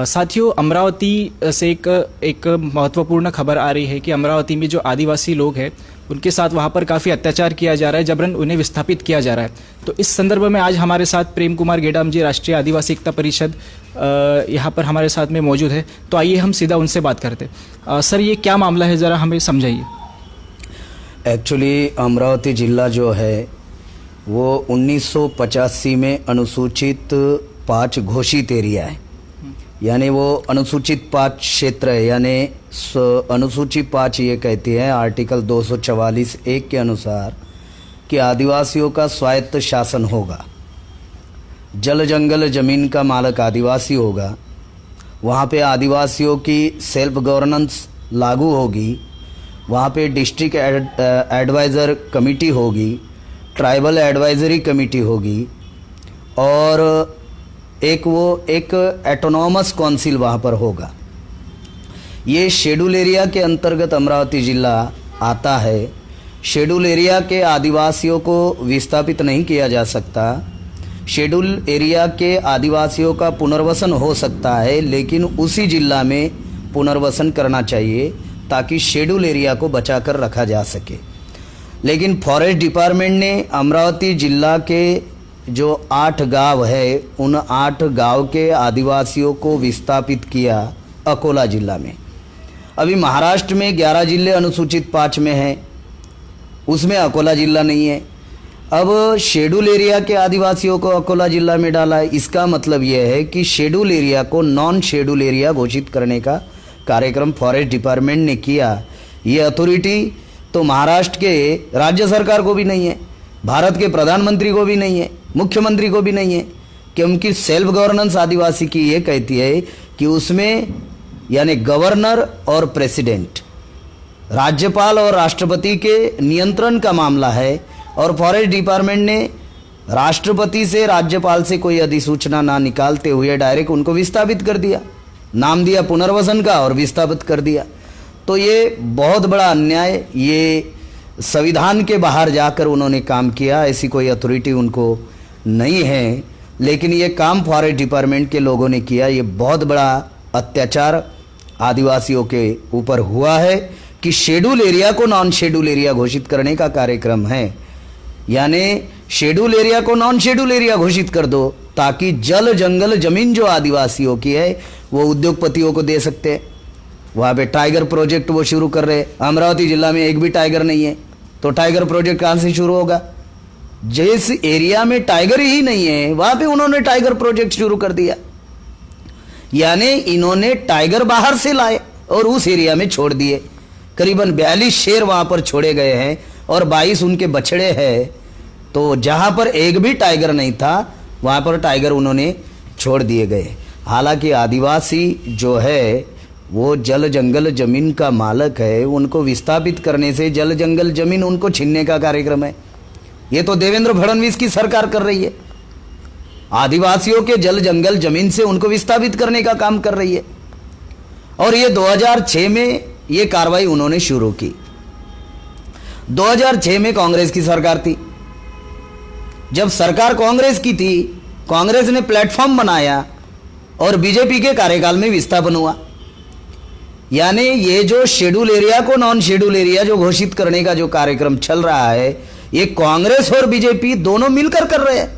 साथियों, अमरावती से एक महत्वपूर्ण खबर आ रही है कि अमरावती में जो आदिवासी लोग हैं उनके साथ वहाँ पर काफ़ी अत्याचार किया जा रहा है, जबरन उन्हें विस्थापित किया जा रहा है। तो इस संदर्भ में आज हमारे साथ प्रेम कुमार गेडाम जी, राष्ट्रीय आदिवासी एकता परिषद यहाँ पर हमारे साथ में मौजूद है। तो आइए हम सीधा उनसे बात करते हैं। सर, ये क्या मामला है, ज़रा हमें समझाइए। एक्चुअली अमरावती जिला जो है वो 1985 में अनुसूचित 5 घोषित एरिया है, यानी वो अनुसूचित 5 क्षेत्र है। यानी अनुसूचित 5 ये कहती है आर्टिकल 244(1) के अनुसार कि आदिवासियों का स्वायत्त शासन होगा, जल जंगल जमीन का मालक आदिवासी होगा, वहाँ पे आदिवासियों की सेल्फ गवर्नेंस लागू होगी, वहाँ पे डिस्ट्रिक्ट एडवाइज़र कमेटी होगी, ट्राइबल एडवाइजरी कमेटी होगी और एक एटोनॉमस काउंसिल वहाँ पर होगा। ये शेड्यूल एरिया के अंतर्गत अमरावती जिला आता है। शेड्यूल एरिया के आदिवासियों को विस्थापित नहीं किया जा सकता। शेड्यूल एरिया के आदिवासियों का पुनर्वसन हो सकता है, लेकिन उसी जिला में पुनर्वसन करना चाहिए ताकि शेड्यूल एरिया को बचाकर रखा जा सके। लेकिन फॉरेस्ट डिपार्टमेंट ने अमरावती जिला के जो 8 गांव है, उन 8 गांव के आदिवासियों को विस्थापित किया अकोला जिला में। अभी महाराष्ट्र में 11 जिले अनुसूचित 5 में हैं, उसमें अकोला जिला नहीं है। अब शेड्यूल एरिया के आदिवासियों को अकोला जिला में डाला है। इसका मतलब यह है कि शेड्यूल एरिया को नॉन शेड्यूल एरिया घोषित करने का कार्यक्रम फॉरेस्ट डिपार्टमेंट ने किया। ये अथॉरिटी तो महाराष्ट्र के राज्य सरकार को भी नहीं है, भारत के प्रधानमंत्री को भी नहीं है, मुख्यमंत्री को भी नहीं है, क्योंकि सेल्फ गवर्नेंस आदिवासी की ये कहती है कि उसमें यानी गवर्नर और प्रेसिडेंट, राज्यपाल और राष्ट्रपति के नियंत्रण का मामला है। और फॉरेस्ट डिपार्टमेंट ने राष्ट्रपति से, राज्यपाल से कोई अधिसूचना ना निकालते हुए डायरेक्ट उनको विस्थापित कर दिया, नाम दिया पुनर्वसन का और विस्थापित कर दिया। तो ये बहुत बड़ा अन्याय, ये संविधान के बाहर जाकर उन्होंने काम किया। ऐसी कोई अथॉरिटी उनको नहीं है, लेकिन ये काम फॉरेस्ट डिपार्टमेंट के लोगों ने किया। ये बहुत बड़ा अत्याचार आदिवासियों के ऊपर हुआ है कि शेड्यूल एरिया को नॉन शेड्यूल एरिया घोषित करने का कार्यक्रम है। यानी शेड्यूल एरिया को नॉन शेड्यूल एरिया घोषित कर दो ताकि जल जंगल जमीन जो आदिवासियों की है वो उद्योगपतियों को दे सकते हैं। वहाँ पे टाइगर प्रोजेक्ट वो शुरू कर रहे हैं। अमरावती जिला में एक भी टाइगर नहीं है, तो टाइगर प्रोजेक्ट कहाँ से शुरू होगा? जिस एरिया में टाइगर ही नहीं है वहाँ पे उन्होंने टाइगर प्रोजेक्ट शुरू कर दिया। यानी इन्होंने टाइगर बाहर से लाए और उस एरिया में छोड़ दिए। करीबन 42 शेर वहाँ पर छोड़े गए हैं और 22 उनके बछड़े हैं। तो जहाँ पर एक भी टाइगर नहीं था वहाँ पर टाइगर उन्होंने छोड़ दिए गए। हालांकि आदिवासी जो है वो जल जंगल जमीन का मालक है, उनको विस्थापित करने से जल जंगल जमीन उनको छीनने का कार्यक्रम है। ये तो देवेंद्र फडणवीस की सरकार कर रही है। आदिवासियों के जल जंगल जमीन से उनको विस्थापित करने का काम कर रही है। और ये 2006 में ये कार्रवाई उन्होंने शुरू की। 2006 में कांग्रेस की सरकार थी। जब सरकार कांग्रेस की थी, कांग्रेस ने प्लेटफॉर्म बनाया और बीजेपी के कार्यकाल में विस्थापन हुआ। यानी ये जो शेड्यूल एरिया को नॉन शेड्यूल एरिया जो घोषित करने का जो कार्यक्रम चल रहा है, ये कांग्रेस और बीजेपी दोनों मिलकर कर रहे हैं।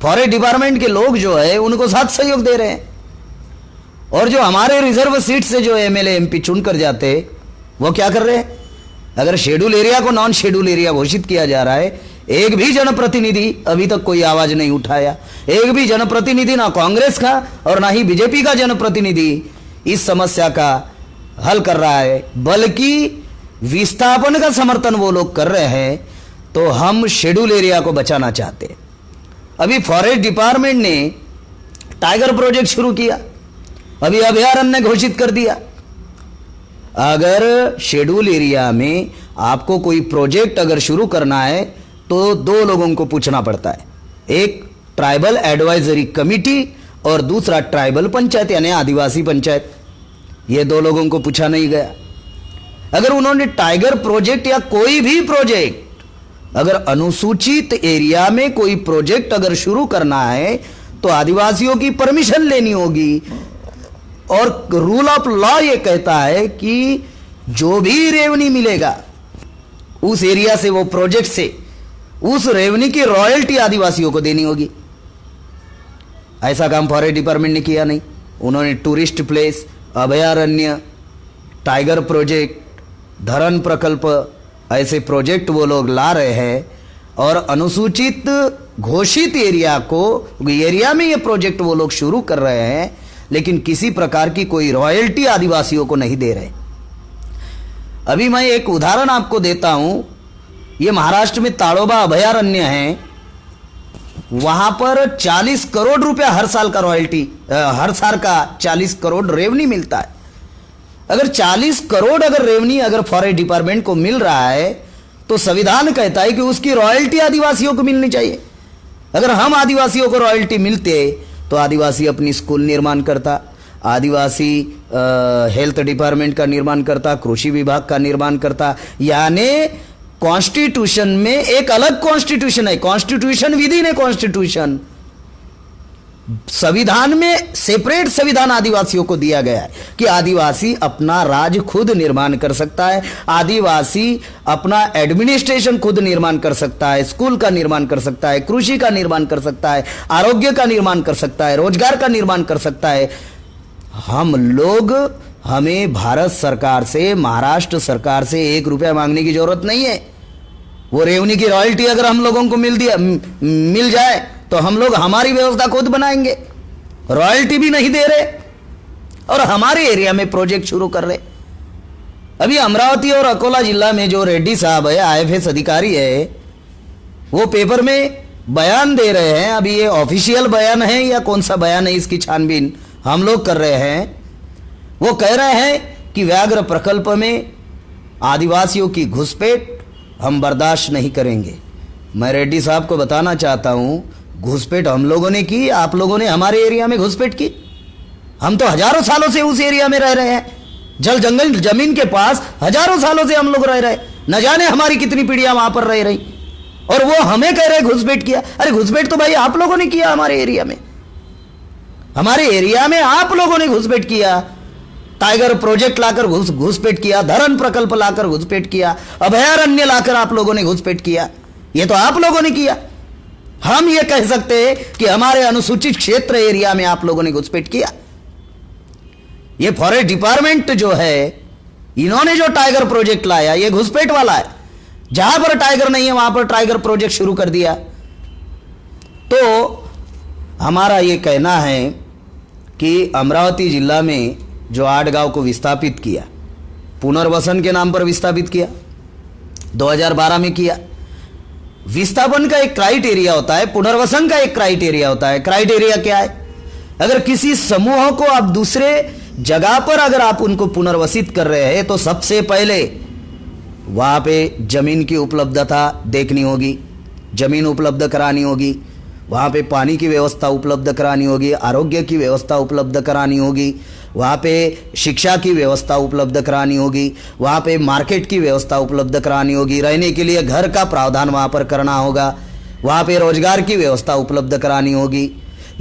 फॉरेस्ट डिपार्टमेंट के लोग जो है उनको साथ सहयोग दे रहे हैं। और जो हमारे रिजर्व सीट से जो एमएलए एमपी चुनकर जाते वो क्या कर रहे हैं? अगर शेड्यूल एरिया को नॉन शेड्यूल एरिया घोषित किया जा रहा है, एक भी जनप्रतिनिधि अभी तक कोई आवाज नहीं उठाया। एक भी जनप्रतिनिधि, ना कांग्रेस का और ना ही बीजेपी का जनप्रतिनिधि इस समस्या का हल कर रहा है, बल्कि विस्थापन का समर्थन वो लोग कर रहे हैं। तो हम शेड्यूल एरिया को बचाना चाहते हैं। अभी फॉरेस्ट डिपार्टमेंट ने टाइगर प्रोजेक्ट शुरू किया, अभी अभयारण्य घोषित कर दिया। अगर शेड्यूल एरिया में आपको कोई प्रोजेक्ट अगर शुरू करना है तो 2 लोगों को पूछना पड़ता है, एक ट्राइबल एडवाइजरी कमेटी और दूसरा ट्राइबल पंचायत यानी आदिवासी पंचायत। ये 2 लोगों को पूछा नहीं गया। अगर उन्होंने टाइगर प्रोजेक्ट या कोई भी प्रोजेक्ट, अगर अनुसूचित एरिया में कोई प्रोजेक्ट अगर शुरू करना है तो आदिवासियों की परमिशन लेनी होगी। और रूल ऑफ लॉ ये कहता है कि जो भी रेवन्यू मिलेगा उस एरिया से, वो प्रोजेक्ट से, उस रेवन्यू की रॉयल्टी आदिवासियों को देनी होगी। ऐसा काम फॉरेस्ट डिपार्टमेंट ने किया नहीं। उन्होंने टूरिस्ट प्लेस, अभयारण्य, टाइगर प्रोजेक्ट, धरण प्रकल्प, ऐसे प्रोजेक्ट वो लोग ला रहे हैं और अनुसूचित घोषित एरिया में ये प्रोजेक्ट वो लोग शुरू कर रहे हैं, लेकिन किसी प्रकार की कोई रॉयल्टी आदिवासियों को नहीं दे रहे। अभी मैं एक उदाहरण आपको देता हूं। ये महाराष्ट्र में ताड़ोबा अभयारण्य है, वहां पर 40 करोड़ रुपया हर साल का रॉयल्टी, हर साल का 40 करोड़ रेवन्यू मिलता है। अगर 40 करोड़ अगर रेवन्यू अगर फॉरेस्ट डिपार्टमेंट को मिल रहा है तो संविधान कहता है कि उसकी रॉयल्टी आदिवासियों को मिलनी चाहिए। अगर हम आदिवासियों को रॉयल्टी मिलते तो आदिवासी अपनी स्कूल निर्माण करता, आदिवासी हेल्थ डिपार्टमेंट का निर्माण करता, कृषि विभाग का निर्माण करता। यानी कॉन्स्टिट्यूशन में एक अलग कॉन्स्टिट्यूशन है, constitution with in a constitution, संविधान में सेपरेट संविधान आदिवासियों को दिया गया है कि आदिवासी अपना राज्य खुद निर्माण कर सकता है, आदिवासी अपना एडमिनिस्ट्रेशन खुद निर्माण कर सकता है, स्कूल का निर्माण कर सकता है, कृषि का निर्माण कर सकता है, आरोग्य का निर्माण कर सकता है, रोजगार का निर्माण कर सकता है। हमें भारत सरकार से, महाराष्ट्र सरकार से 1 रुपया मांगने की जरूरत नहीं है। वो रेवन्यू की रॉयल्टी अगर हम लोगों को मिल जाए तो हम लोग हमारी व्यवस्था खुद बनाएंगे। रॉयल्टी भी नहीं दे रहे और हमारे एरिया में प्रोजेक्ट शुरू कर रहे। अभी अमरावती और अकोला जिला में जो रेड्डी साहब है, IFS अधिकारी है, वो पेपर में बयान दे रहे हैं। अभी ये ऑफिशियल बयान है या कौन सा बयान है, इसकी छानबीन हम लोग कर रहे हैं। वो कह रहे हैं कि व्याघ्र प्रकल्प में आदिवासियों की घुसपैठ हम बर्दाश्त नहीं करेंगे। मैं रेड्डी साहब को बताना चाहता हूं, घुसपैठ हम लोगों ने की, आप लोगों ने हमारे एरिया में घुसपैठ की। हम तो हजारों सालों से उस एरिया में रह रहे हैं, जल जंगल जमीन के पास हजारों सालों से हम लोग रह रहे, न जाने हमारी कितनी पीढ़ियां वहां पर रह रही, और वो हमें कह रहे घुसपैठ किया। अरे घुसपैठ तो भाई आप लोगों ने किया हमारे एरिया में, हमारे एरिया में आप लोगों ने घुसपैठ किया। टाइगर प्रोजेक्ट लाकर घुसपैठ किया, धरण प्रकल्प लाकर घुसपैठ किया, अभयारण्य लाकर आप लोगों ने घुसपैठ किया। ये तो आप लोगों ने किया। हम ये कह सकते हैं कि हमारे अनुसूचित क्षेत्र एरिया में आप लोगों ने घुसपैठ किया। ये फॉरेस्ट डिपार्टमेंट जो है, इन्होंने जो टाइगर प्रोजेक्ट लाया, ये घुसपैठ वाला है। जहां पर टाइगर नहीं है वहां पर टाइगर प्रोजेक्ट शुरू कर दिया। तो हमारा ये कहना है कि अमरावती जिला में जो 8 गांव को विस्थापित किया, पुनर्वसन के नाम पर विस्थापित किया, 2012 में किया। विस्थापन का एक क्राइटेरिया होता है, पुनर्वसन का एक क्राइटेरिया होता है। क्राइटेरिया क्या है? अगर किसी समूह को आप दूसरे जगह पर अगर आप उनको पुनर्वसित कर रहे हैं तो सबसे पहले वहां पे जमीन की उपलब्धता देखनी होगी, जमीन उपलब्ध करानी होगी, वहां पे पानी की व्यवस्था उपलब्ध करानी होगी, आरोग्य की व्यवस्था उपलब्ध करानी होगी, वहाँ पे शिक्षा की व्यवस्था उपलब्ध करानी होगी, वहाँ पे मार्केट की व्यवस्था उपलब्ध करानी होगी, रहने के लिए घर का प्रावधान वहाँ पर करना होगा, वहाँ पे रोजगार की व्यवस्था उपलब्ध करानी होगी।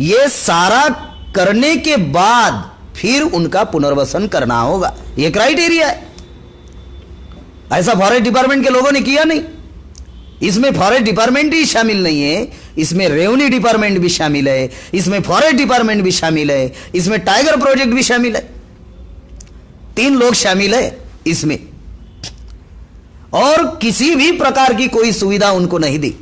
ये सारा करने के बाद फिर उनका पुनर्वसन करना होगा। ये क्राइटेरिया है। ऐसा फॉरेस्ट डिपार्टमेंट के लोगों ने किया नहीं। इसमें फॉरेस्ट डिपार्टमेंट ही शामिल नहीं है, इसमें रेवन्यू डिपार्टमेंट भी शामिल है, इसमें फॉरेस्ट डिपार्टमेंट भी शामिल है, इसमें टाइगर प्रोजेक्ट भी शामिल है। 3 लोग शामिल है इसमें, और किसी भी प्रकार की कोई सुविधा उनको नहीं दी।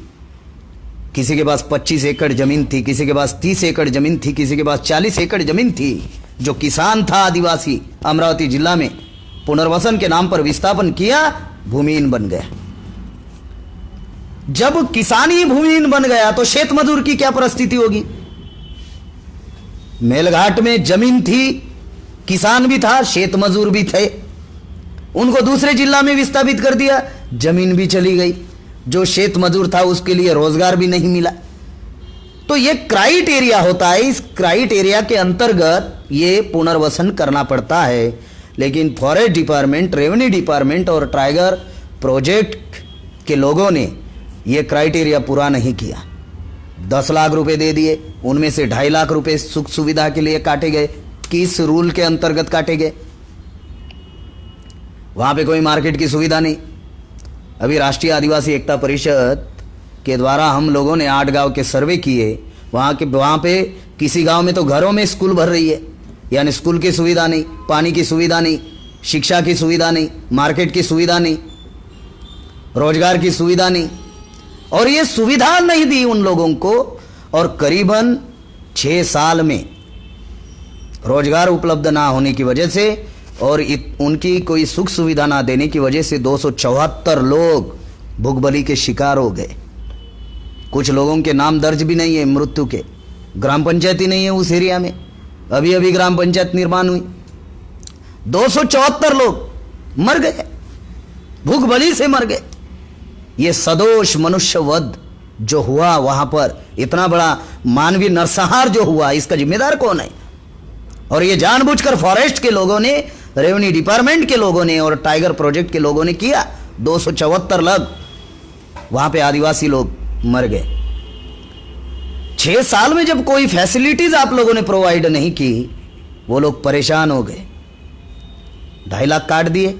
किसी के पास 25 एकड़ जमीन थी, किसी के पास 30 एकड़ जमीन थी, किसी के पास 40 एकड़ जमीन थी। जो किसान था आदिवासी अमरावती जिला में, पुनर्वसन के नाम पर विस्थापन किया, भूमिहीन बन गया। जब किसान ही भूमिहीन बन गया तो शेत मजदूर की क्या परिस्थिति होगी? मेलघाट में जमीन थी, किसान भी था, शेत मजदूर भी थे, उनको दूसरे जिला में विस्थापित कर दिया, जमीन भी चली गई, जो शेत मजदूर था उसके लिए रोजगार भी नहीं मिला। तो ये क्राइटेरिया होता है, इस क्राइटेरिया के अंतर्गत ये पुनर्वसन करना पड़ता है। लेकिन फॉरेस्ट डिपार्टमेंट, रेवेन्यू डिपार्टमेंट और टाइगर प्रोजेक्ट के लोगों ने ये क्राइटेरिया पूरा नहीं किया। 10 लाख रुपए दे दिए, उनमें से 2.5 लाख रुपए सुख सुविधा के लिए काटे गए। किस रूल के अंतर्गत काटे गए? वहां पे कोई मार्केट की सुविधा नहीं। अभी राष्ट्रीय आदिवासी एकता परिषद के द्वारा हम लोगों ने 8 गांव के सर्वे किए। वहां पे किसी गांव में तो घरों में स्कूल भर रही है, यानी स्कूल की सुविधा नहीं, पानी की सुविधा नहीं, शिक्षा की सुविधा नहीं, मार्केट की सुविधा नहीं, रोजगार की सुविधा नहीं, और ये सुविधा नहीं दी उन लोगों को। और करीबन 6 साल में रोजगार उपलब्ध ना होने की वजह से और उनकी कोई सुख सुविधा ना देने की वजह से 274 लोग भूखबली के शिकार हो गए। कुछ लोगों के नाम दर्ज भी नहीं है मृत्यु के। ग्राम पंचायत ही नहीं है उस एरिया में। अभी अभी ग्राम पंचायत निर्माण हुई, 274 लोग मर गए, भूखबली से मर गए। ये सदोष मनुष्य वध जो हुआ वहां पर, इतना बड़ा मानवीय नरसंहार जो हुआ, इसका जिम्मेदार कौन है? और ये जानबूझकर फॉरेस्ट के लोगों ने, रेवेन्यू डिपार्टमेंट के लोगों ने और टाइगर प्रोजेक्ट के लोगों ने किया। 274 लोग वहां पे आदिवासी लोग मर गए। 6 साल में जब कोई फैसिलिटीज आप लोगों ने प्रोवाइड नहीं की, वो लोग परेशान हो गए। 2.5 लाख काट दिए,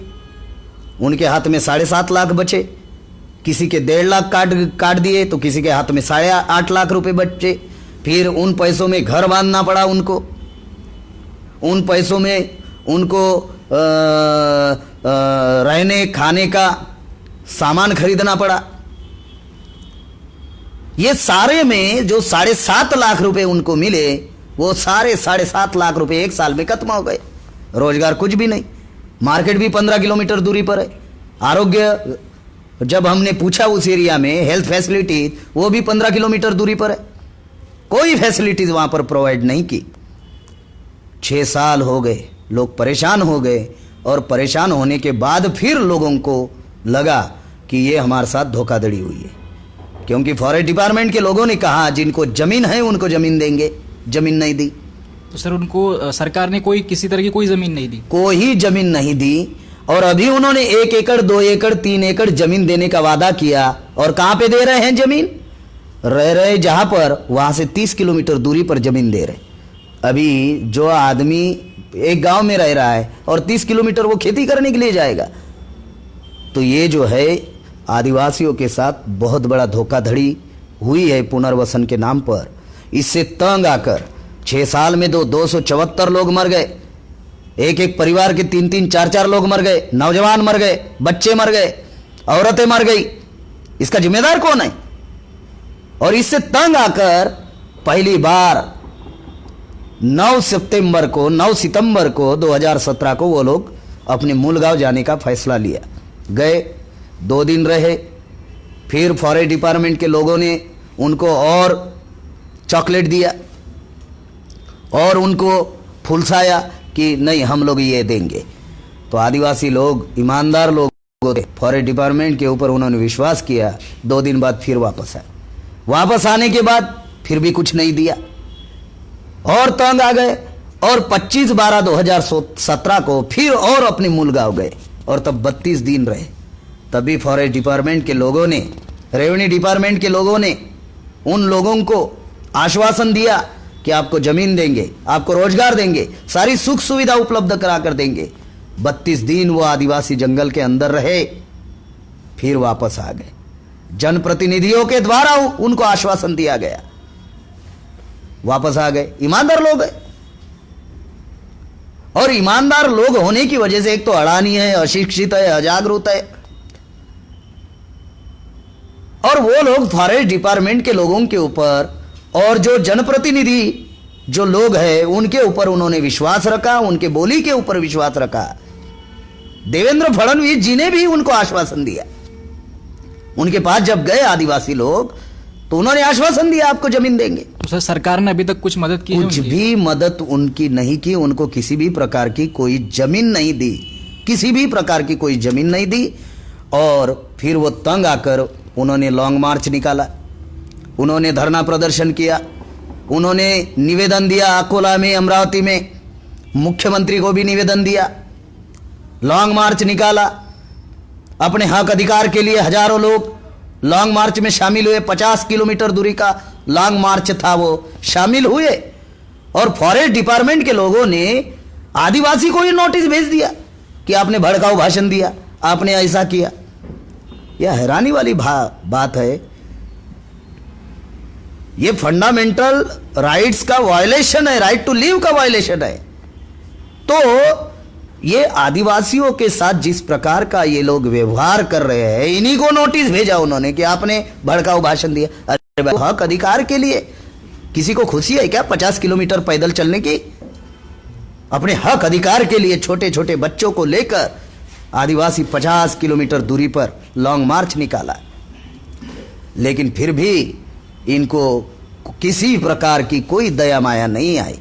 उनके हाथ में 7.5 लाख बचे। किसी के 1.5 लाख काट दिए तो किसी के हाथ में 8.5 लाख रुपए बचे। फिर उन पैसों में घर बांधना पड़ा उनको, उन पैसों में उनको रहने खाने का सामान खरीदना पड़ा। ये सारे में जो 7.5 लाख रुपए उनको मिले, वो सारे 7.5 लाख रुपए 1 साल में खत्म हो गए। रोजगार कुछ भी नहीं, मार्केट भी 15 किलोमीटर दूरी पर है। आरोग्य जब हमने पूछा उस एरिया में, हेल्थ फैसिलिटी, वो भी 15 किलोमीटर दूरी पर है। कोई फैसिलिटीज वहां पर प्रोवाइड नहीं की। 6 साल हो गए, लोग परेशान हो गए। और परेशान होने के बाद फिर लोगों को लगा कि ये हमारे साथ धोखाधड़ी हुई है, क्योंकि फॉरेस्ट डिपार्टमेंट के लोगों ने कहा जिनको जमीन है उनको जमीन देंगे, जमीन नहीं दी। तो सर उनको सरकार ने कोई किसी तरह की कोई जमीन नहीं दी? कोई जमीन नहीं दी। और अभी उन्होंने 1 एकड़ 2 एकड़ 3 एकड़ जमीन देने का वादा किया। और कहां पे दे रहे हैं जमीन? रह रहे जहां पर, वहां से 30 किलोमीटर दूरी पर जमीन दे रहे। अभी जो आदमी एक गांव में रह रहा है और 30 किलोमीटर वो खेती करने के लिए जाएगा, तो ये जो है आदिवासियों के साथ बहुत बड़ा धोखाधड़ी हुई है पुनर्वसन के नाम पर। इससे तंग आकर 6 साल में 274 लोग मर गए। एक एक परिवार के 3-3 4-4 लोग मर गए, नौजवान मर गए, बच्चे मर गए, औरतें मर गई। इसका जिम्मेदार कौन है? और इससे तंग आकर पहली बार 9 सितंबर को 2017 को वो लोग अपने मूल गांव जाने का फैसला लिया। गए, 2 दिन रहे। फिर फॉरेस्ट डिपार्टमेंट के लोगों ने उनको और चॉकलेट दिया और उनको फुलसाया कि नहीं हम लोग ये देंगे। तो आदिवासी लोग, ईमानदार लोग थे, फॉरेस्ट डिपार्टमेंट के ऊपर उन्होंने विश्वास किया। 2 दिन बाद फिर वापस आए। वापस आने के बाद फिर भी कुछ नहीं दिया और तंग आ गए। और 25/12/2017 को फिर और अपने मूल गांव गए और तब 32 दिन रहे। तभी फॉरेस्ट डिपार्टमेंट के लोगों ने, रेवेन्यू डिपार्टमेंट के लोगों ने उन लोगों को आश्वासन दिया कि आपको जमीन देंगे, आपको रोजगार देंगे, सारी सुख सुविधा उपलब्ध करा कर देंगे। 32 दिन वो आदिवासी जंगल के अंदर रहे, फिर वापस आ गए। जनप्रतिनिधियों के द्वारा उनको आश्वासन दिया गया, वापस आ गए। ईमानदार लोग हैं। और ईमानदार लोग होने की वजह से एक तो अड़ानी है, अशिक्षित है, अजागरूक है। और वो लोग फॉरेस्ट डिपार्टमेंट के लोगों के ऊपर और जो जनप्रतिनिधि जो लोग हैं उनके ऊपर उन्होंने विश्वास रखा, उनके बोली के ऊपर विश्वास रखा। देवेंद्र फडणवीस जी ने भी उनको आश्वासन दिया। उनके पास जब गए आदिवासी लोग तो उन्होंने आश्वासन दिया आपको जमीन देंगे। तो सर सरकार ने अभी तक कुछ मदद की? कुछ भी मदद उनकी नहीं की। उनको किसी भी प्रकार की कोई जमीन नहीं दी, किसी भी प्रकार की कोई जमीन नहीं दी। और फिर वो तंग आकर उन्होंने लॉन्ग मार्च निकाला, उन्होंने धरना प्रदर्शन किया, उन्होंने निवेदन दिया अकोला में, अमरावती में, मुख्यमंत्री को भी निवेदन दिया, लॉन्ग मार्च निकाला। अपने हक अधिकार के लिए हजारों लोग लॉन्ग मार्च में शामिल हुए। 50 किलोमीटर दूरी का लॉन्ग मार्च था, वो शामिल हुए और फॉरेस्ट डिपार्टमेंट के लोगों ने आदिवासी को ही नोटिस भेज दिया कि आपने भड़काऊ भाषण दिया, आपने ऐसा किया। यह हैरानी वाली बात है। ये फंडामेंटल राइट्स का वायलेशन है, राइट टू लिव का वायलेशन है। तो ये आदिवासियों के साथ जिस प्रकार का ये लोग व्यवहार कर रहे हैं, इन्हीं को नोटिस भेजा उन्होंने कि आपने भड़काऊ भाषण दिया। अरे हक अधिकार के लिए किसी को खुशी है क्या 50 किलोमीटर पैदल चलने की? अपने हक अधिकार के लिए छोटे छोटे बच्चों को लेकर आदिवासी 50 किलोमीटर दूरी पर लॉन्ग मार्च निकाला, लेकिन फिर भी इनको किसी प्रकार की कोई दया माया नहीं आई।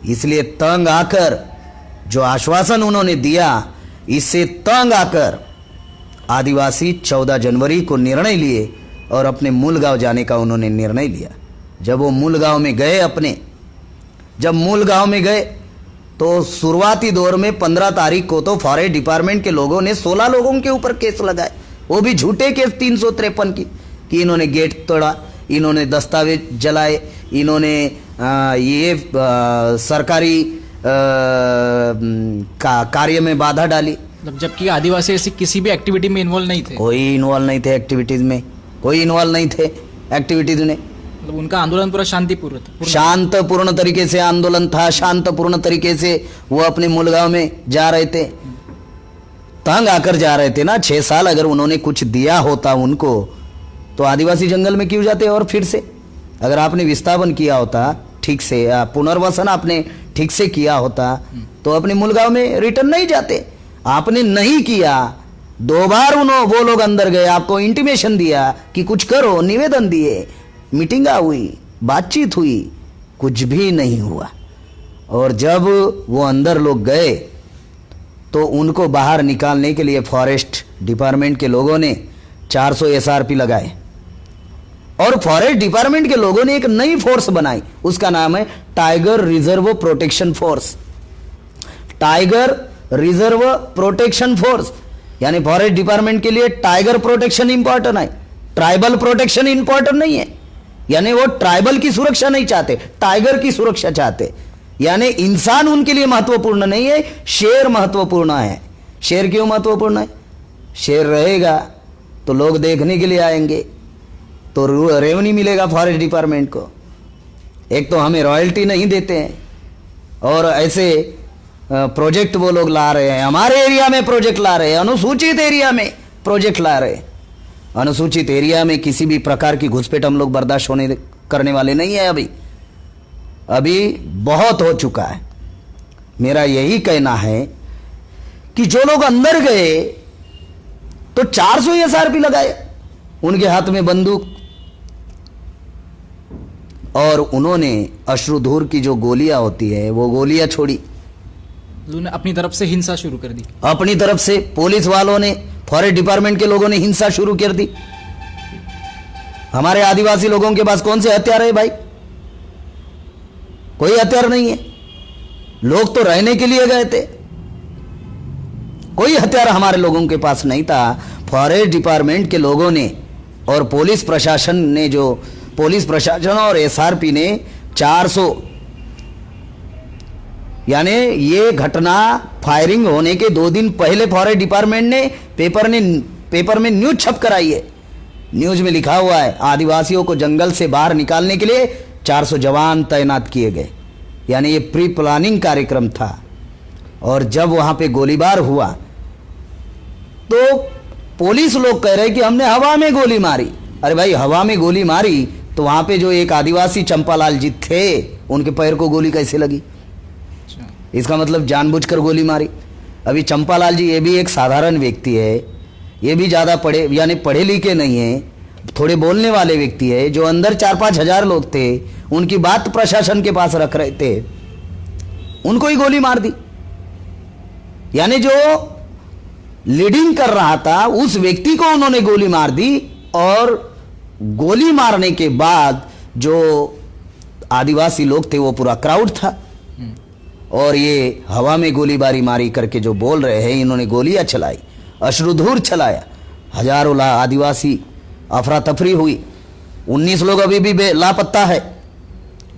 इसलिए तंग आकर जो आश्वासन उन्होंने दिया, इससे तंग आकर आदिवासी 14 जनवरी को निर्णय लिए और अपने मूल गांव जाने का उन्होंने निर्णय लिया। जब वो मूल गांव में गए जब मूल गांव में गए तो शुरुआती दौर में 15 तारीख को तो फॉरेस्ट डिपार्टमेंट के लोगों ने 16 लोगों के ऊपर केस लगाए, वो भी झूठे केस 353 की, कि इन्होंने गेट तोड़ा, इन्होंने दस्तावेज जलाए, इन्होंने सरकारी कार्य में बाधा डाली। मतलब जबकि आदिवासी ऐसी किसी भी एक्टिविटी में इन्वॉल्व नहीं थे, कोई इन्वॉल्व नहीं थे एक्टिविटीज में, कोई इन्वॉल्व नहीं थे एक्टिविटीज में। मतलब उनका आंदोलन पूरा शांतिपूर्ण था, शांतपूर्ण तरीके से आंदोलन था, शांतपूर्ण तरीके से वो अपने मूल गांव में जा रहे थे, तंग आकर जा रहे थे ना। 6 साल अगर उन्होंने कुछ दिया होता उनको, तो आदिवासी जंगल में क्यों जाते? और फिर से अगर आपने विस्थापन किया होता ठीक से, पुनर्वसन आपने ठीक से किया होता, तो अपने मूल गांव में रिटर्न नहीं जाते। आपने नहीं किया, 2 बार वो लोग अंदर गए, आपको इंटीमेशन दिया कि कुछ करो, निवेदन दिए, मीटिंगा हुई, बातचीत हुई, कुछ भी नहीं हुआ। और जब वो अंदर लोग गए तो उनको बाहर निकालने के लिए फॉरेस्ट डिपार्टमेंट के लोगों ने 400 SRP लगाए और फॉरेस्ट डिपार्टमेंट के लोगों ने एक नई फोर्स बनाई, उसका नाम है tiger reserve protection force. Tiger reserve protection force यानी फॉरेस्ट डिपार्टमेंट के लिए टाइगर प्रोटेक्शन इंपॉर्टेंट है, ट्राइबल प्रोटेक्शन इंपॉर्टेंट नहीं है। यानी वो ट्राइबल की सुरक्षा नहीं चाहते, टाइगर की सुरक्षा चाहते। यानी इंसान उनके लिए महत्वपूर्ण नहीं है, शेर महत्वपूर्ण है। शेर क्यों महत्वपूर्ण है? शेर रहेगा तो लोग देखने के लिए आएंगे, तो रेवेन्यू मिलेगा फॉरेस्ट डिपार्टमेंट को। एक तो हमें रॉयल्टी नहीं देते हैं, और ऐसे प्रोजेक्ट वो लोग ला रहे हैं, हमारे एरिया में प्रोजेक्ट ला रहे हैं, अनुसूचित एरिया में प्रोजेक्ट ला रहे हैं। अनुसूचित एरिया में किसी भी प्रकार की घुसपैठ हम लोग बर्दाश्त करने वाले नहीं है। अभी बहुत हो चुका है। मेरा यही कहना है कि जो लोग अंदर गए तो 400 SRP लगाए, उनके हाथ में बंदूक, और उन्होंने अश्रुधूर की जो गोलियां होती है वो गोलियां छोड़ी, उन्होंने अपनी तरफ से हिंसा शुरू कर दी। अपनी तरफ से पुलिस वालों ने, फॉरेस्ट डिपार्टमेंट के लोगों ने हिंसा शुरू कर दी। हमारे आदिवासी लोगों के पास कौन से हथियार है भाई? कोई हथियार नहीं है। लोग तो रहने के लिए गए थे, कोई हथियार हमारे लोगों के पास नहीं था। फॉरेस्ट डिपार्टमेंट के लोगों ने और पुलिस प्रशासन और SRP ने 400, यानी ये घटना फायरिंग होने के 2 दिन पहले फॉरेस्ट डिपार्टमेंट ने पेपर में न्यूज छप कराई है। न्यूज में लिखा हुआ है आदिवासियों को जंगल से बाहर निकालने के लिए 400 जवान तैनात किए गए। यानी ये प्री प्लानिंग कार्यक्रम था। और जब वहां पे गोलीबार हुआ तो पुलिस लोग कह रहे कि हमने हवा में गोली मारी। अरे भाई, हवा में गोली मारी तो वहां पे जो एक आदिवासी चंपालाल जी थे, उनके पैर को गोली कैसे लगी? इसका मतलब जानबूझकर गोली मारी। अभी चंपालाल जी ये भी एक साधारण व्यक्ति है, ये भी ज़्यादा पढ़े लिखे नहीं है, थोड़े बोलने वाले व्यक्ति है। जो अंदर 4-5 हजार लोग थे, उनकी बात प्रशासन के पास रख रहे थे, उनको ही गोली मार दी। यानी जो लीडिंग कर रहा था उस व्यक्ति को उन्होंने गोली मार दी। और गोली मारने के बाद जो आदिवासी लोग थे वो पूरा क्राउड था। और ये हवा में गोलीबारी मारी करके जो बोल रहे हैं, इन्होंने गोलियां चलाई, अश्रुधूर चलाया। हजारों आदिवासी अफरा तफरी हुई। 19 लोग अभी भी लापता है,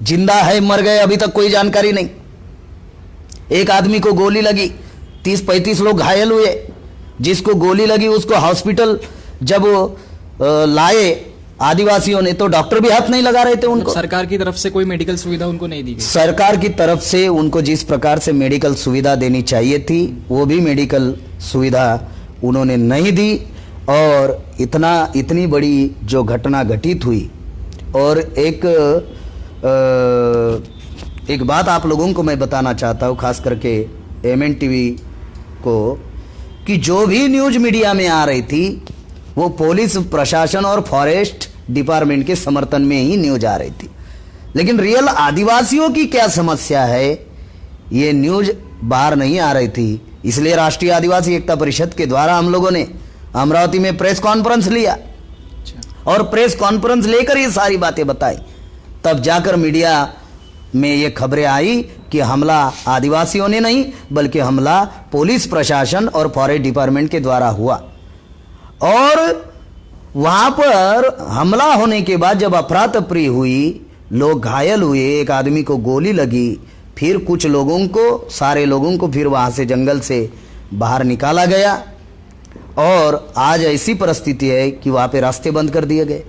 जिंदा है मर गए अभी तक कोई जानकारी नहीं। एक आदमी को गोली लगी, 30-35 लोग घायल हुए। जिसको गोली लगी उसको हॉस्पिटल जब लाए आदिवासियों ने तो डॉक्टर भी हाथ नहीं लगा रहे थे उनको। सरकार की तरफ से कोई मेडिकल सुविधा उनको नहीं दी गई। सरकार की तरफ से उनको जिस प्रकार से मेडिकल सुविधा देनी चाहिए थी वो भी मेडिकल सुविधा उन्होंने नहीं दी। और इतनी बड़ी जो घटना घटित हुई। और एक बात आप लोगों को मैं बताना चाहता हूँ, खास करके एमएन टीवी को, कि जो भी न्यूज मीडिया में आ रही थी वो पुलिस प्रशासन और फॉरेस्ट डिपार्टमेंट के समर्थन में ही न्यूज आ रही थी। लेकिन रियल आदिवासियों की क्या समस्या है ये न्यूज बाहर नहीं आ रही थी। इसलिए राष्ट्रीय आदिवासी एकता परिषद के द्वारा हम लोगों ने अमरावती में प्रेस कॉन्फ्रेंस लिया और प्रेस कॉन्फ्रेंस लेकर ये सारी बातें बताई। तब जाकर मीडिया में ये खबरें आई कि हमला आदिवासियों ने नहीं बल्कि हमला पुलिस प्रशासन और फॉरेस्ट डिपार्टमेंट के द्वारा हुआ। और वहां पर हमला होने के बाद जब अफरा तफरी हुई, लोग घायल हुए, एक आदमी को गोली लगी, फिर कुछ लोगों को, सारे लोगों को फिर वहां से जंगल से बाहर निकाला गया। और आज ऐसी परिस्थिति है कि वहां पे रास्ते बंद कर दिए गए।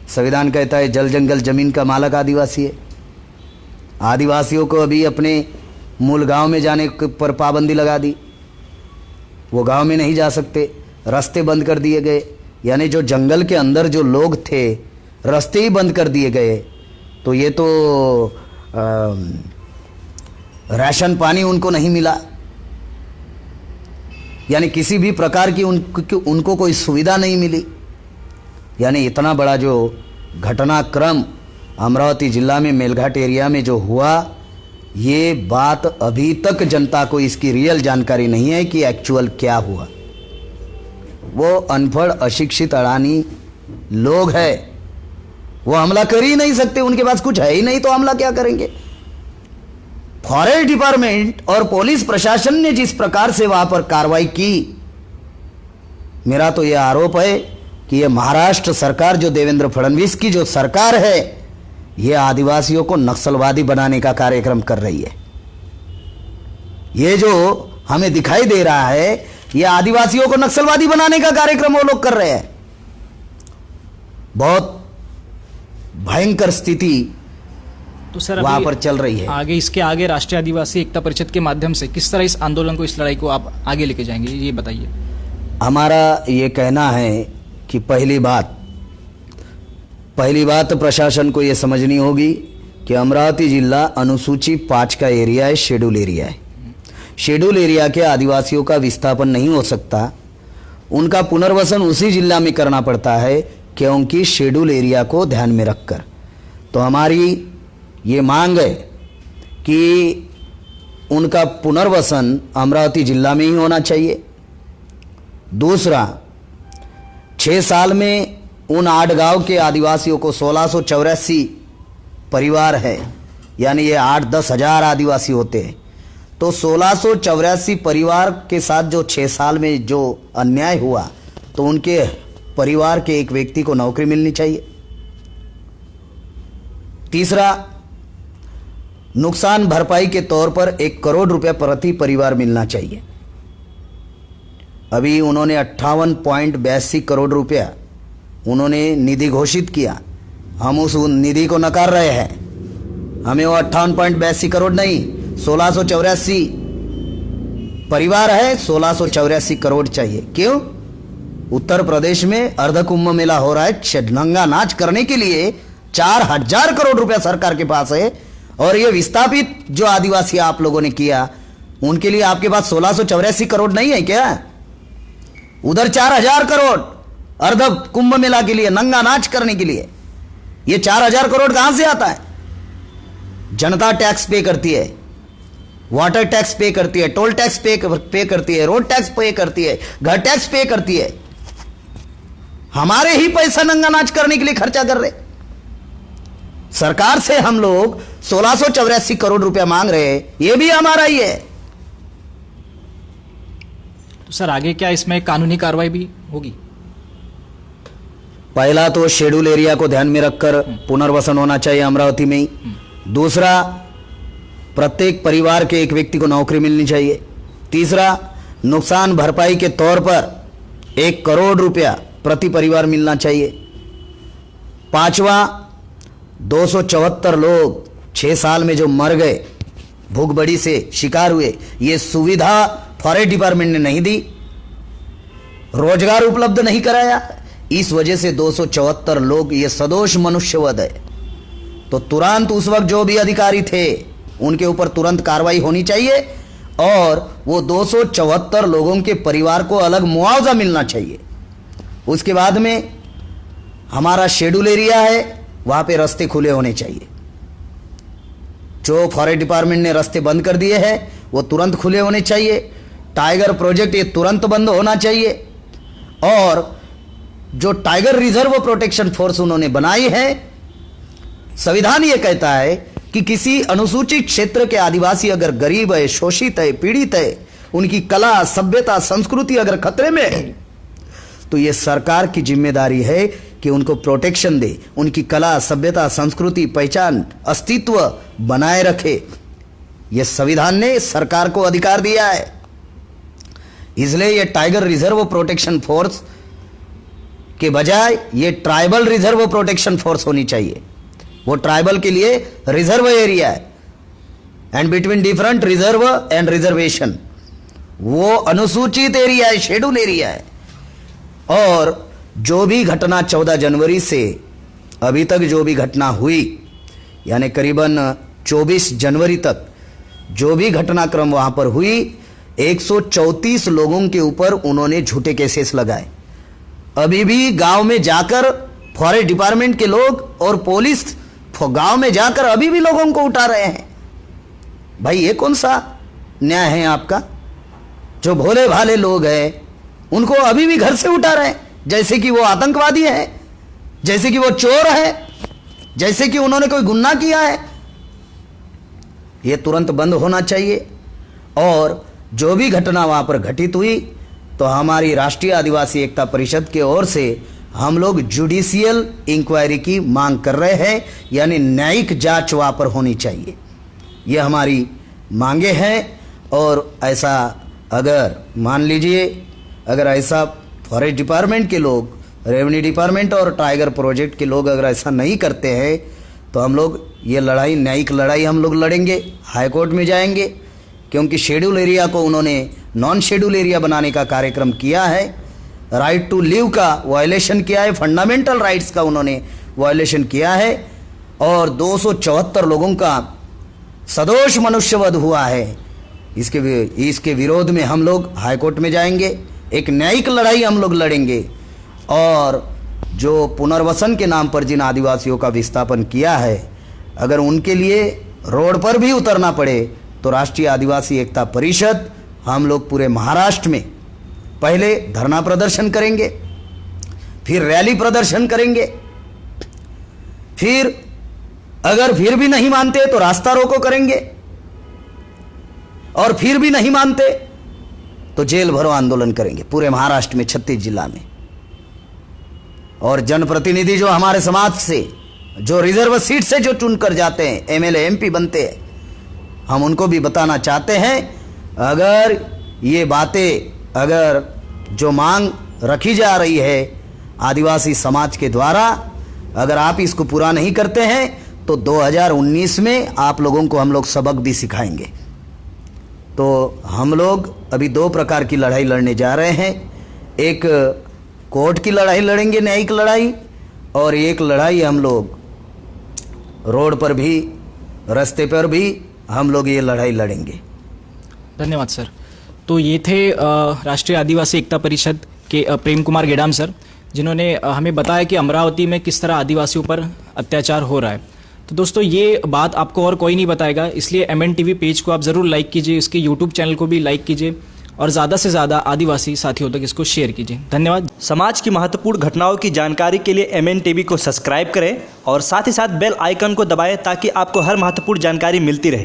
संविधान कहता है जल जंगल जमीन का मालक आदिवासी है। आदिवासियों को अभी अपने मूल गांव में जाने पर पाबंदी लगा दी, वो गांव में नहीं जा सकते, रास्ते बंद कर दिए गए। यानी जो जंगल के अंदर जो लोग थे रास्ते ही बंद कर दिए गए। तो ये तो राशन पानी उनको नहीं मिला, यानी किसी भी प्रकार की उनको कोई सुविधा नहीं मिली। यानी इतना बड़ा जो घटनाक्रम अमरावती जिला में मेलघाट एरिया में जो हुआ, ये बात अभी तक जनता को इसकी रियल जानकारी नहीं है कि एक्चुअल क्या हुआ। वो अनपढ़ अशिक्षित अडानी लोग हैं, वो हमला कर ही नहीं सकते, उनके पास कुछ है ही नहीं तो हमला क्या करेंगे। फॉरेस्ट डिपार्टमेंट और पुलिस प्रशासन ने जिस प्रकार से वहां पर कार्रवाई की, मेरा तो यह आरोप है कि यह महाराष्ट्र सरकार जो देवेंद्र फडणवीस की जो सरकार है, यह आदिवासियों को नक्सलवादी बनाने का कार्यक्रम कर रही है। यह जो हमें दिखाई दे रहा है, यह आदिवासियों को नक्सलवादी बनाने का कार्यक्रम वो लोग कर रहे हैं। बहुत भयंकर स्थिति तो सर वहां पर चल रही है। आगे इसके आगे राष्ट्रीय आदिवासी एकता परिषद के माध्यम से किस तरह इस आंदोलन को, इस लड़ाई को आप आगे लेके जाएंगे, ये बताइए। हमारा ये कहना है कि पहली बात प्रशासन को ये समझनी होगी कि अमरावती जिला अनुसूची 5 का एरिया है, शेड्यूल एरिया है। शेड्यूल एरिया के आदिवासियों का विस्थापन नहीं हो सकता, उनका पुनर्वसन उसी जिला में करना पड़ता है क्योंकि शेड्यूल एरिया को ध्यान में रखकर। तो हमारी ये मांग है कि उनका पुनर्वसन अमरावती जिला में ही होना चाहिए। दूसरा, 6 साल में उन 8 गांव के आदिवासियों को 1684 परिवार है, यानी ये 8-10 हजार आदिवासी होते हैं। तो 1684 परिवार के साथ जो 6 साल में जो अन्याय हुआ, तो उनके परिवार के एक व्यक्ति को नौकरी मिलनी चाहिए। तीसरा, नुकसान भरपाई के तौर पर 1 करोड़ रुपया प्रति परिवार मिलना चाहिए। अभी उन्होंने 58.82 करोड़ रुपया उन्होंने निधि घोषित किया, हम उस निधि को नकार रहे हैं। हमें वो 58.82 करोड़ नहीं, 1684 परिवार है, 1684 करोड़ चाहिए। क्यों? उत्तर प्रदेश में अर्ध कुंभ मेला हो रहा है, नंगा नाच करने के लिए 4000 करोड़ रुपया सरकार के पास है। और ये विस्थापित जो आदिवासी आप लोगों ने किया, उनके लिए आपके पास 1684 करोड़ नहीं है क्या? उधर 4000 करोड़ अर्ध कुंभ मेला के लिए, नंगा नाच करने के लिए। ये 4000 करोड़ कहां से आता है? जनता टैक्स पे करती है, वाटर टैक्स पे करती है, टोल टैक्स पे करती है, रोड टैक्स पे करती है, घर टैक्स पे करती है। हमारे ही पैसा नंगा नाच करने के लिए खर्चा कर रहे। सरकार से हम लोग 1684 करोड़ रुपया मांग रहे हैं, ये भी हमारा ही है। तो सर आगे क्या इसमें कानूनी कार्रवाई भी होगी? पहला तो शेड्यूल एरिया को ध्यान में रखकर पुनर्वसन होना चाहिए अमरावती में ही। दूसरा, प्रत्येक परिवार के एक व्यक्ति को नौकरी मिलनी चाहिए। तीसरा, नुकसान भरपाई के तौर पर 1 करोड़ रुपया प्रति परिवार मिलना चाहिए। पांचवा, 274 लोग 6 साल में जो मर गए, भूखबड़ी से शिकार हुए, ये सुविधा फॉरेस्ट डिपार्टमेंट ने नहीं दी, रोजगार उपलब्ध नहीं कराया, इस वजह से 274 लोग, ये सदोष मनुष्यवध है। तो तुरंत उस वक्त जो भी अधिकारी थे उनके ऊपर तुरंत कार्रवाई होनी चाहिए और वो 274 लोगों के परिवार को अलग मुआवजा मिलना चाहिए। उसके बाद में हमारा शेड्यूल एरिया है, वहां पे रास्ते खुले होने चाहिए। जो फॉरेस्ट डिपार्टमेंट ने रास्ते बंद कर दिए हैं वो तुरंत खुले होने चाहिए। टाइगर प्रोजेक्ट ये तुरंत बंद होना चाहिए। और जो टाइगर रिजर्व प्रोटेक्शन फोर्स उन्होंने बनाई है, संविधान ये कहता है कि किसी अनुसूचित क्षेत्र के आदिवासी अगर गरीब है, शोषित है, पीड़ित है, उनकी कला, सभ्यता, संस्कृति अगर खतरे में है, तो ये सरकार की जिम्मेदारी है कि उनको प्रोटेक्शन दे, उनकी कला, सभ्यता, संस्कृति, पहचान, अस्तित्व बनाए रखे। ये संविधान ने सरकार को अधिकार दिया है। इसलिए ये टाइगर रिजर्व प्रोटेक्शन फोर्स के बजाय ये ट्राइबल रिजर्व प्रोटेक्शन फोर्स होनी चाहिए। वो ट्राइबल के लिए रिजर्व एरिया है and between different reserve and reservation, वो अनुसूचित एरिया है, शेड्यूल एरिया है। और जो भी घटना 14 जनवरी से अभी तक जो भी घटना हुई, यानी करीबन 24 जनवरी तक जो भी घटनाक्रम वहां पर हुई, 134 लोगों के ऊपर उन्होंने झूठे केसेस लगाए। अभी भी गांव में जाकर फॉरेस्ट डिपार्टमेंट के लोग और पुलिस गांव में जाकर अभी भी लोगों को उठा रहे हैं। भाई ये कौन सा न्याय है आपका? जो भोले भाले लोग हैं उनको अभी भी घर से उठा रहे हैं जैसे कि वो आतंकवादी है, जैसे कि वो चोर है, जैसे कि उन्होंने कोई गुनाह किया है। ये तुरंत बंद होना चाहिए। और जो भी घटना वहां पर घटित हुई, तो हमारी राष्ट्रीय आदिवासी एकता परिषद की ओर से हम लोग जुडिशियल इंक्वायरी की मांग कर रहे हैं, यानी न्यायिक जांच वहां पर होनी चाहिए। ये हमारी मांगे हैं। और ऐसा अगर मान लीजिए, अगर ऐसा फॉरेस्ट डिपार्टमेंट के लोग, रेवेन्यू डिपार्टमेंट और टाइगर प्रोजेक्ट के लोग अगर ऐसा नहीं करते हैं, तो हम लोग ये लड़ाई, न्यायिक लड़ाई हम लोग लड़ेंगे, हाई कोर्ट में जाएंगे। क्योंकि शेड्यूल एरिया को उन्होंने नॉन शेड्यूल एरिया बनाने का कार्यक्रम किया है, राइट टू लिव का वायलेशन किया है, फंडामेंटल राइट्स का उन्होंने वायलेशन किया है, और 274 लोगों का सदोष मनुष्यवध हुआ है। इसके विरोध में हम लोग हाई कोर्ट में जाएंगे, एक न्यायिक लड़ाई हम लोग लड़ेंगे। और जो पुनर्वसन के नाम पर जिन आदिवासियों का विस्थापन किया है, अगर उनके लिए रोड पर भी उतरना पड़े, तो राष्ट्रीय आदिवासी एकता परिषद हम लोग पूरे महाराष्ट्र में पहले धरना प्रदर्शन करेंगे, फिर रैली प्रदर्शन करेंगे, फिर अगर फिर भी नहीं मानते तो रास्ता रोको करेंगे, और फिर भी नहीं मानते तो जेल भरो आंदोलन करेंगे पूरे महाराष्ट्र में, 36 जिला में। और जनप्रतिनिधि जो हमारे समाज से, जो रिजर्व सीट से जो चुनकर जाते हैं, एमएलए एमपी बनते हैं, हम उनको भी बताना चाहते हैं, अगर ये बातें, अगर जो मांग रखी जा रही है आदिवासी समाज के द्वारा, अगर आप इसको पूरा नहीं करते हैं, तो 2019 में आप लोगों को हम लोग सबक भी सिखाएंगे। तो हम लोग अभी 2 प्रकार की लड़ाई लड़ने जा रहे हैं। एक कोर्ट की लड़ाई लड़ेंगे, न्यायिक लड़ाई, और एक लड़ाई हम लोग रोड पर भी, रास्ते पर भी हम लोग ये लड़ाई लड़ेंगे। धन्यवाद सर। तो ये थे राष्ट्रीय आदिवासी एकता परिषद के प्रेम कुमार गेडाम सर, जिन्होंने हमें बताया कि अमरावती में किस तरह आदिवासियों पर अत्याचार हो रहा है। तो दोस्तों ये बात आपको और कोई नहीं बताएगा, इसलिए MNTV पेज को आप ज़रूर लाइक कीजिए, इसके YouTube चैनल को भी लाइक कीजिए और ज़्यादा से ज़्यादा आदिवासी साथियों तक इसको शेयर कीजिए। धन्यवाद। समाज की महत्वपूर्ण घटनाओं की जानकारी के लिए MNTV को सब्सक्राइब करें और साथ ही साथ बेल आइकन को दबाएं ताकि आपको हर महत्वपूर्ण जानकारी मिलती रहे।